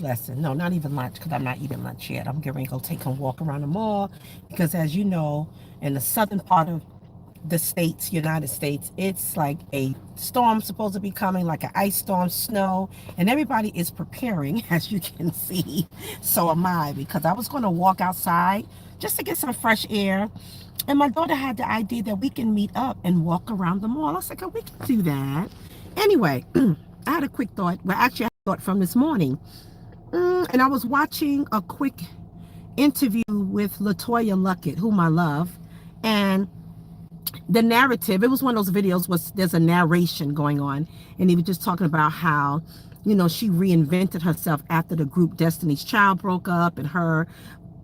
lesson. No, not even lunch, because I'm not eating lunch yet. I'm getting ready to go take a walk around the mall because, as you know, in the southern part of the states, United States, it's like a storm supposed to be coming, like an ice storm, snow, and everybody is preparing, as you can see. So am I, because I was going to walk outside just to get some fresh air. And my daughter had the idea that we can meet up and walk around the mall. I was like, oh, we can do that. Anyway, I had a quick thought. Well, actually, I had a thought from this morning. And I was watching a quick interview with Latoya Luckett, whom I love. And the narrative, it was one of those videos was there's a narration going on, and he was just talking about how, you know, she reinvented herself after the group Destiny's Child broke up, and her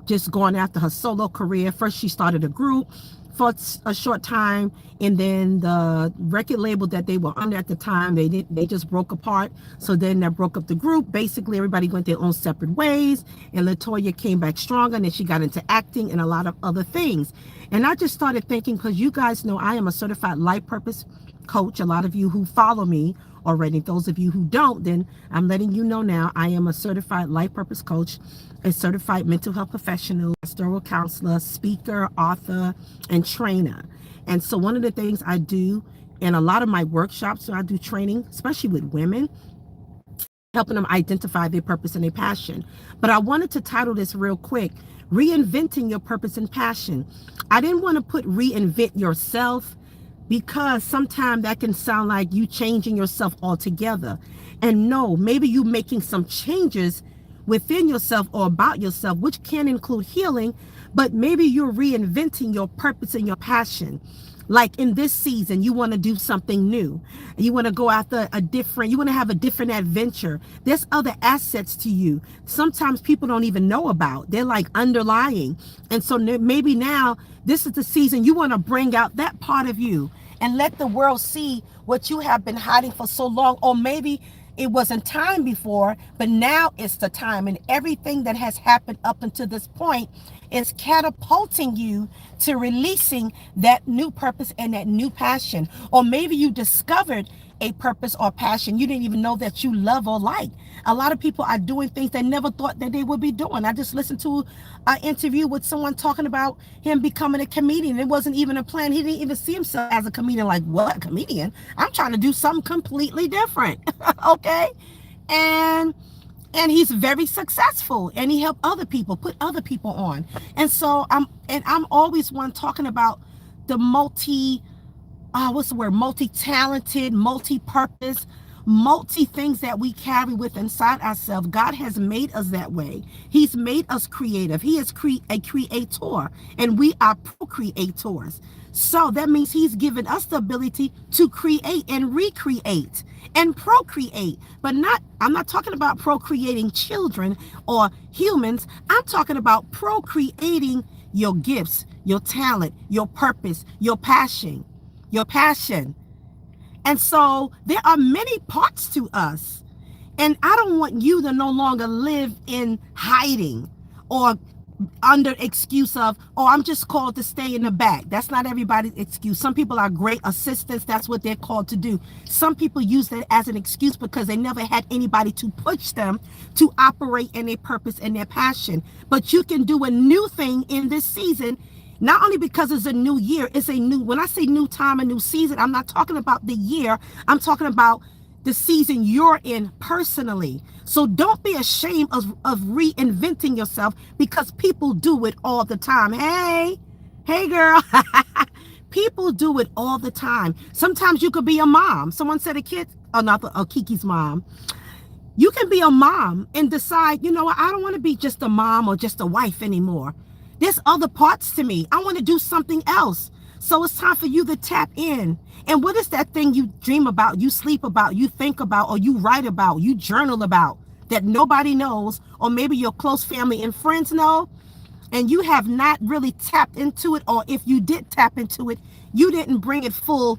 just going after her solo career. First she started a group for a short time, and then the record label that they were under at the time, they just broke apart. So then that broke up the group. Basically everybody went their own separate ways, and Latoya came back stronger, and then she got into acting and a lot of other things. And I just started thinking, because you guys know I am a certified life purpose coach. A lot of you who follow me already, those of you who don't, then I'm letting you know now, I am a certified life purpose coach, a certified mental health professional, pastoral counselor, speaker, author, and trainer. And so one of the things I do in a lot of my workshops, so I do training, especially with women, helping them identify their purpose and their passion. But I wanted to title this real quick, Reinventing Your Purpose and Passion. I didn't want to put reinvent yourself, because sometimes that can sound like you changing yourself altogether. And no, maybe you making some changes within yourself or about yourself, which can include healing, but maybe you're reinventing your purpose and your passion. Like in this season, you want to do something new. You want to go after you want to have a different adventure. There's other assets to you. Sometimes people don't even know about. They're like underlying. And so maybe now this is the season you want to bring out that part of you and let the world see what you have been hiding for so long. Or maybe it wasn't time before, but now it's the time. And everything that has happened up until this point is catapulting you to releasing that new purpose and that new passion. Or maybe you discovered a purpose or passion you didn't even know that you love or like. A lot of people are doing things they never thought that they would be doing. I just listened to an interview with someone talking about him becoming a comedian. It wasn't even a plan. He didn't even see himself as a comedian. Like, what, comedian? I'm trying to do something completely different. Okay. And he's very successful, and he helped other people, put other people on. And so I'm always one talking about the multi-talented, multi-purpose, multi things that we carry with inside ourselves. God has made us that way. He's made us creative. He is a creator, and we are procreators. So that means he's given us the ability to create and recreate and procreate. But I'm not talking about procreating children or humans. I'm talking about procreating your gifts, your talent, your purpose, your passion. And so there are many parts to us. And I don't want you to no longer live in hiding or under excuse of, oh, I'm just called to stay in the back. That's not everybody's excuse. Some people are great assistants. That's what they're called to do. Some people use that as an excuse because they never had anybody to push them to operate in their purpose and their passion. But you can do a new thing in this season, not only because it's a new year, when I say new time, a new season, I'm not talking about the year. I'm talking about the season you're in personally. So don't be ashamed of reinventing yourself, because people do it all the time. Hey girl. People do it all the time. Sometimes you could be a mom. Someone said Kiki's mom. You can be a mom and decide, you know what, I don't want to be just a mom or just a wife anymore. There's other parts to me. I want to do something else. So it's time for you to tap in. And what is that thing you dream about, you sleep about, you think about, or you write about, you journal about, that nobody knows, or maybe your close family and friends know, and you have not really tapped into it, or if you did tap into it, you didn't bring it into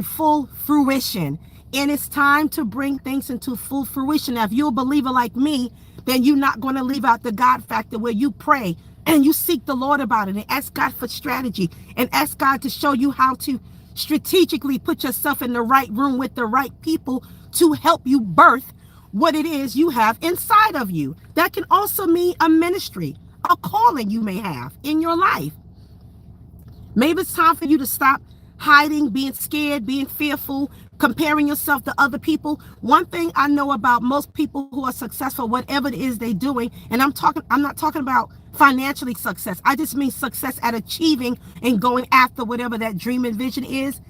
full fruition. And it's time to bring things into full fruition. Now, if you're a believer like me, then you're not going to leave out the God factor, where you pray and you seek the Lord about it and ask God for strategy and ask God to show you how to strategically put yourself in the right room with the right people to help you birth what it is you have inside of you. That can also mean a ministry, a calling you may have in your life. Maybe it's time for you to stop hiding, being scared, being fearful, comparing yourself to other people. One thing I know about most people who are successful, whatever it is they're doing, and I'm not talking about financially success. I just mean success at achieving and going after whatever that dream and vision is.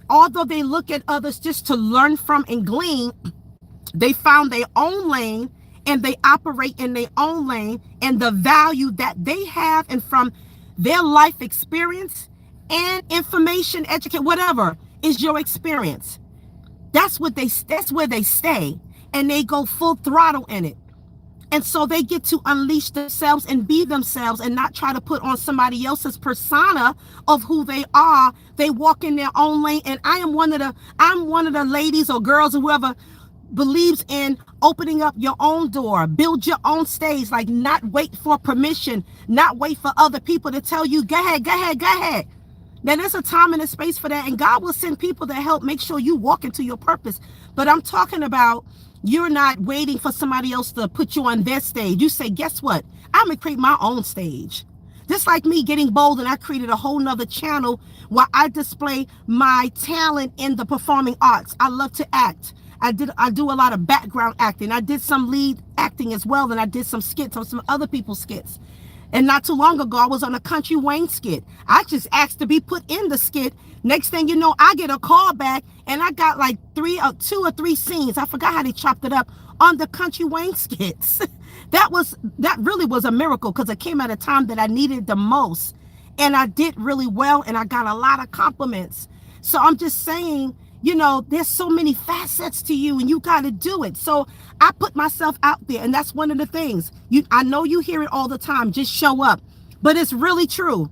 Although they look at others just to learn from and glean, they found their own lane and they operate in their own lane, and the value that they have and from their life experience and information, educate, whatever is your experience. That's where they stay, and they go full throttle in it. And so they get to unleash themselves and be themselves and not try to put on somebody else's persona of who they are. They walk in their own lane. And I'm one of the ladies or girls or whoever believes in opening up your own door, build your own stage, like not wait for permission, not wait for other people to tell you, go ahead, go ahead, go ahead. Now there's a time and a space for that, and God will send people to help make sure you walk into your purpose. But I'm talking about you're not waiting for somebody else to put you on their stage. You say, guess what? I'm gonna create my own stage. Just like me getting bold, and I created a whole nother channel where I display my talent in the performing arts. I love to act. I do a lot of background acting. I did some lead acting as well, and I did some skits on some other people's skits. And not too long ago, I was on a Country Wayne skit. I just asked to be put in the skit. Next thing you know, I get a call back, and I got like two or three scenes. I forgot how they chopped it up on the Country Wayne skits. That really was a miracle, because it came at a time that I needed the most. And I did really well, and I got a lot of compliments. So I'm just saying, there's so many facets to you, and you got to do it. So I put myself out there, and that's one of the things. I know you hear it all the time, just show up. But it's really true.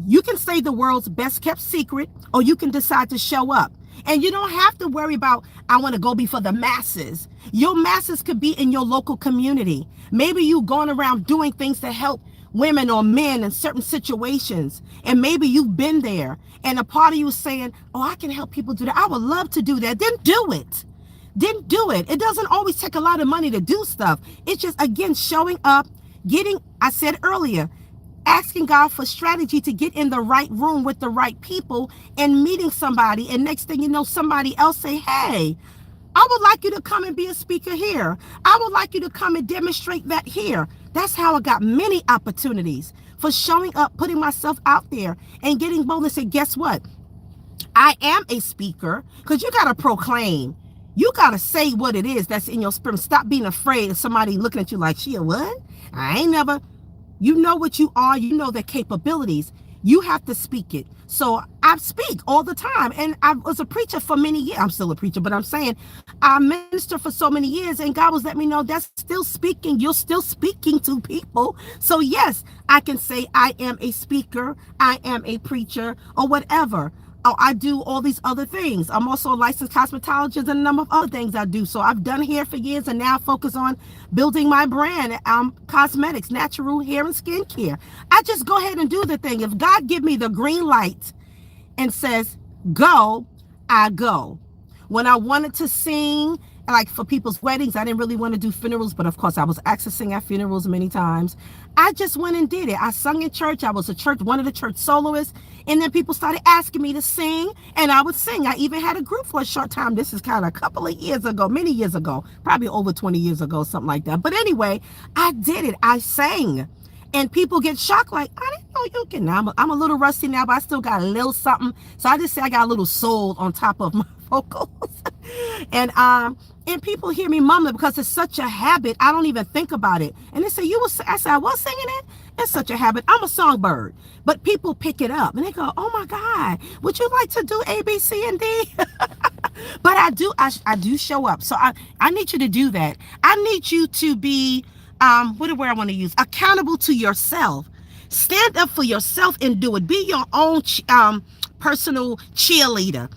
You can say the world's best kept secret, or you can decide to show up. And you don't have to worry about, I want to go before the masses. Your masses could be in your local community. Maybe you going around doing things to help women or men in certain situations. And maybe you've been there, and a part of you is saying, oh, I can help people do that. I would love to do that. Then do it. It doesn't always take a lot of money to do stuff. It's just, again, showing up, I said earlier, asking God for strategy to get in the right room with the right people and meeting somebody. And next thing you know, somebody else say, hey, I would like you to come and be a speaker here. I would like you to come and demonstrate that here. That's how I got many opportunities for showing up, putting myself out there and getting bold and say, guess what? I am a speaker, because you got to proclaim. You got to say what it is that's in your spirit. Stop being afraid of somebody looking at you like, she a what? I ain't never. You know what you are. You know their capabilities. You have to speak it. So I speak all the time. And I was a preacher for many years. I'm still a preacher, but I'm saying I ministered for so many years, and God was letting me know that's still speaking. You're still speaking to people. So yes, I can say I am a speaker. I am a preacher, or whatever. Oh, I do all these other things. I'm also a licensed cosmetologist and a number of other things I do. So I've done hair for years, and now I focus on building my brand, cosmetics, natural hair and skincare. I just go ahead and do the thing. If God give me the green light and says, go, I go. When I wanted to sing, like for people's weddings, I didn't really want to do funerals, but of course I was asked to sing at funerals many times. I just went and did it. I sung in church. I was one of the church soloists. And then people started asking me to sing, and I would sing. I even had a group for a short time. This is kind of a couple of years ago, many years ago, probably over 20 years ago, something like that. But anyway, I did it. I sang. And people get shocked, like, I didn't know you can. Now, I'm a little rusty now, but I still got a little something. So I just say I got a little soul on top of my vocals. and people hear me mumbling because it's such a habit. I don't even think about it. And they say, I said, I was singing it. It's such a habit. I'm a songbird. But people pick it up and they go, oh my God, would you like to do A, B, C, and D? But I do show up. So I need you to do that. I need you to be, what word I want to use? Accountable to yourself. Stand up for yourself and do it. Be your own personal cheerleader.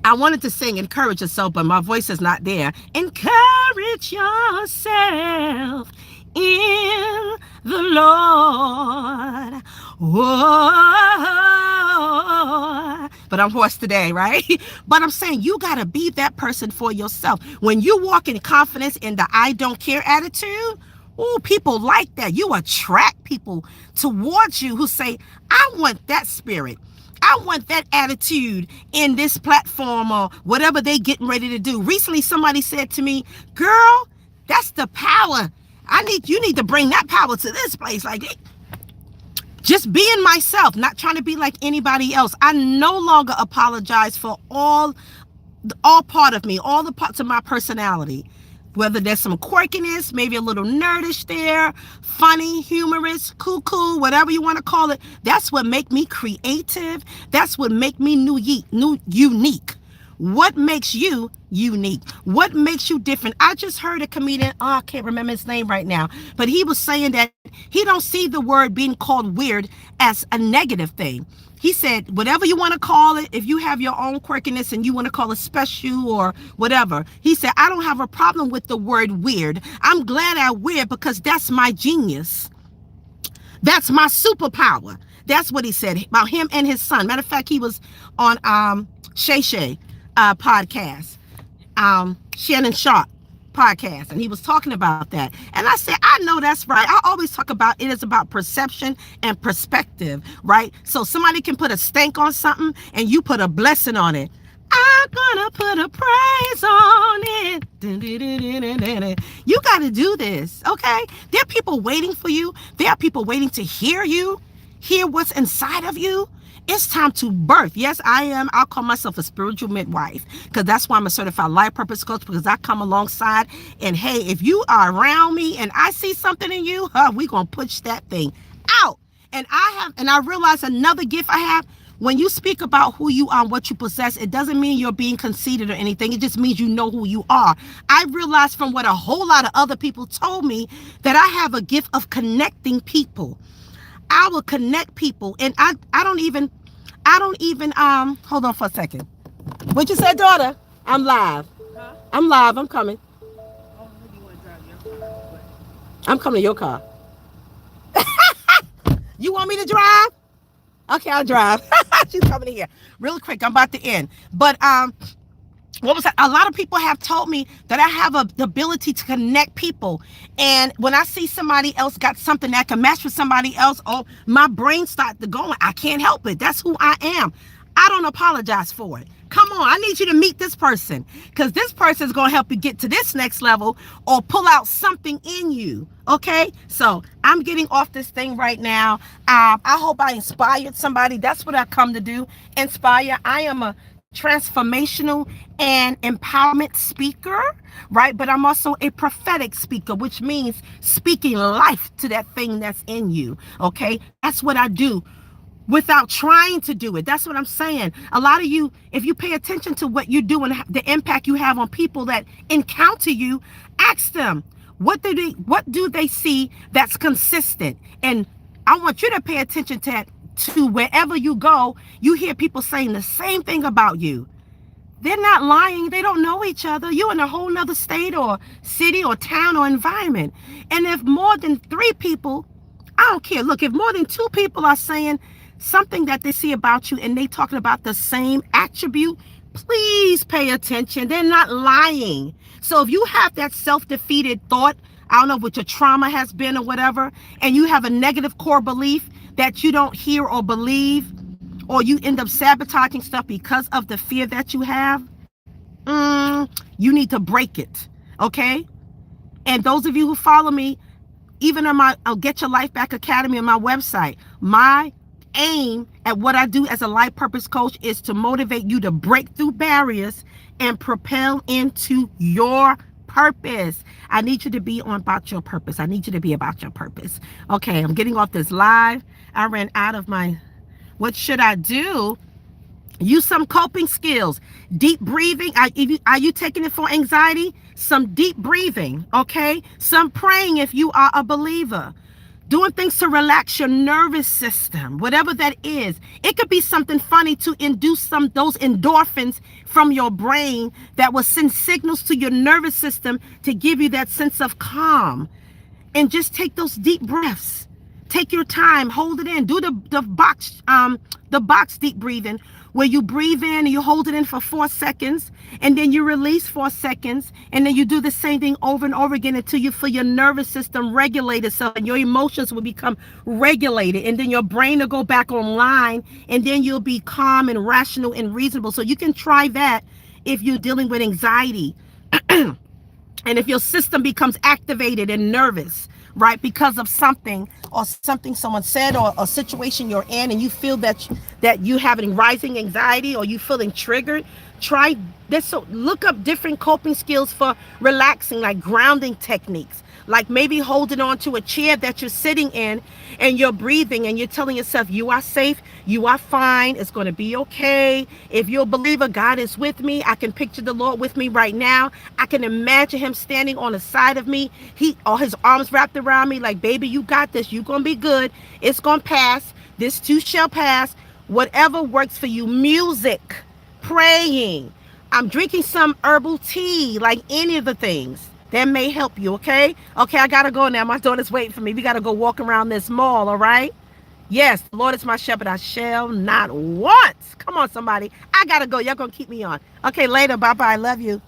I wanted to sing encourage yourself, but my voice is not there. Encourage yourself in the Lord. Oh, but I'm hoarse today, right? But I'm saying you got to be that person for yourself. When you walk in confidence in the I don't care attitude, oh, people like that. You attract people towards you who say, I want that spirit. I want that attitude in this platform or whatever they getting ready to do. Recently, somebody said to me, girl, that's the power. You need to bring that power to this place. Like, just being myself, not trying to be like anybody else. I no longer apologize for all part of me, all the parts of my personality. Whether there's some quirkiness, maybe a little nerdish there, funny, humorous, cuckoo, whatever you want to call it. That's what make me creative. That's what make me unique. What makes you unique? What makes you different? I just heard a comedian, I can't remember his name right now, but he was saying that he don't see the word being called weird as a negative thing. He said, whatever you want to call it, if you have your own quirkiness and you want to call it special or whatever, he said, I don't have a problem with the word weird. I'm glad I weird because that's my genius. That's my superpower. That's what he said about him and his son. Matter of fact, he was on Shay Shay podcast, Shannon Sharp podcast, and he was talking about that. And I said, I know that's right. I always talk about it is about perception and perspective, right? So somebody can put a stank on something and you put a blessing on it. I'm gonna put a praise on it. You got to do this, okay? There are people waiting for you. There are people waiting to hear you, hear what's inside of you. It's time to birth. Yes, I'll call myself a spiritual midwife because that's why I'm a certified life purpose coach, because I come alongside and hey, if you are around me and I see something in you, we're going to push that thing out. And I realize another gift I have. When you speak about who you are and what you possess, it doesn't mean you're being conceited or anything. It just means you know who you are. I realized from what a whole lot of other people told me that I have a gift of connecting people. I will connect people, and I don't even hold on for a second. What you said, daughter? I'm live. Huh? I'm live. I'm coming. Oh, you want to drive your car? I'm coming to your car. You want me to drive? Okay, I'll drive. She's coming in here. Real quick, I'm about to end. But what was that? A lot of people have told me that I have the ability to connect people. And when I see somebody else got something that can match with somebody else, oh, my brain starts to go. I can't help it. That's who I am. I don't apologize for it. Come on, I need you to meet this person because this person is going to help you get to this next level or pull out something in you. Okay, so I'm getting off this thing right now. I hope I inspired somebody. That's what I come to do. Inspire. I am a transformational and empowerment speaker, right? But I'm also a prophetic speaker, which means speaking life to that thing that's in you. Okay, that's what I do without trying to do it. That's what I'm saying. A lot of you, if you pay attention to what you do and the impact you have on people that encounter you, ask them, what do they see that's consistent? And I want you to pay attention to wherever you go, you hear people saying the same thing about you. They're not lying. They don't know each other. You're in a whole nother state or city or town or environment. And if more than 3 people, I don't care. Look, if more than 2 people are saying something that they see about you and they talking about the same attribute, please pay attention. They're not lying. So if you have that self-defeated thought, I don't know what your trauma has been or whatever, and you have a negative core belief that you don't hear or believe, or you end up sabotaging stuff because of the fear that you have, you need to break it, okay? And those of you who follow me, even on my I'll Get Your Life Back Academy on my website, my aim at what I do as a life purpose coach is to motivate you to break through barriers and propel into your purpose. I need you to be about your purpose. I need you to be about your purpose. Okay, I'm getting off this live. I ran out of my, what should I do? Use some coping skills. Deep breathing. Are you taking it for anxiety? Some deep breathing, okay? Some praying if you are a believer. Doing things to relax your nervous system, whatever that is. It could be something funny to induce those endorphins from your brain that will send signals to your nervous system to give you that sense of calm. And just take those deep breaths. Take your time, hold it in. Do the box deep breathing, where you breathe in and you hold it in for 4 seconds, and then you release 4 seconds, and then you do the same thing over and over again until you feel your nervous system regulate itself and your emotions will become regulated, and then your brain will go back online, and then you'll be calm and rational and reasonable. So you can try that if you're dealing with anxiety. And if your system becomes activated and nervous, right, because of something or something someone said or a situation you're in, and you feel that you having rising anxiety or you feeling triggered, try this. So look up different coping skills for relaxing, like grounding techniques, like maybe holding on to a chair that you're sitting in and you're breathing and you're telling yourself you are safe, you are fine, it's going to be okay. If you're a believer, God is with me. I can picture the Lord with me right now. I can imagine him standing on the side of me, he or his arms wrapped around me, like, baby, you got this, you're going to be good, it's going to pass, this too shall pass. Whatever works for you. Music, praying, I'm drinking some herbal tea, like any of the things that may help you. Okay, I gotta go now, my daughter's waiting for me. We gotta go walk around this mall. All right, yes, the Lord is my shepherd, I shall not want. Come on, somebody, I gotta go. Y'all gonna keep me on. Okay, later, bye bye, love you.